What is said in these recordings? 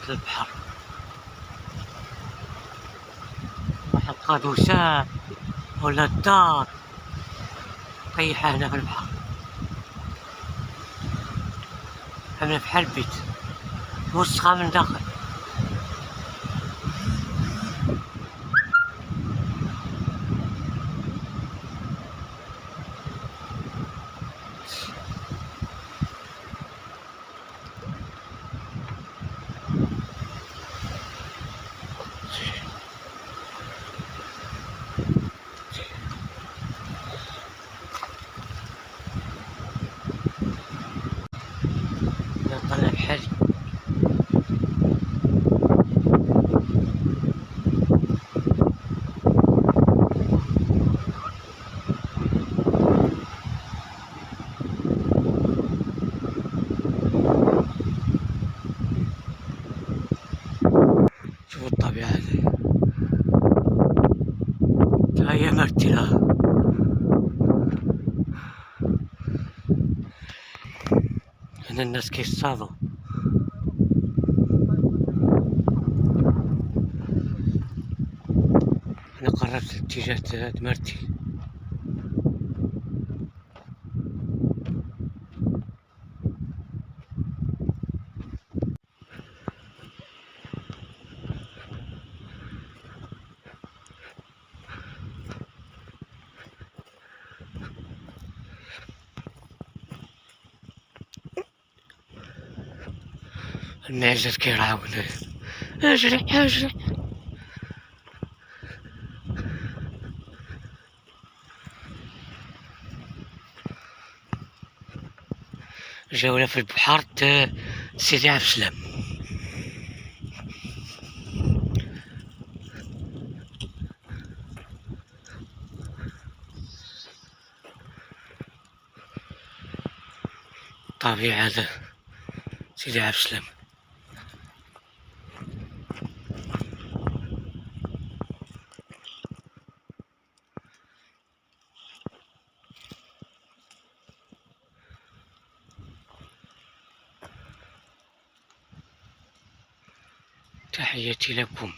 في البحر، واحد قادوسات ولا الدار طيحة هنا في البحر، عاملة بحال البيت موسخة من داخل. طلع بحالي. شوفوا الطبيعة هذه، هي مرتلة. هنا الناس كيصطادوا. أنا قررت اتجاه دمرتي. المعزة كيرعاونا، اجري اجري. جولة في البحر سيدي عبد السلام. طبيعة هذا سيدي عبد السلام. تحياتي لكم.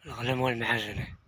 الغنم والمعجنة.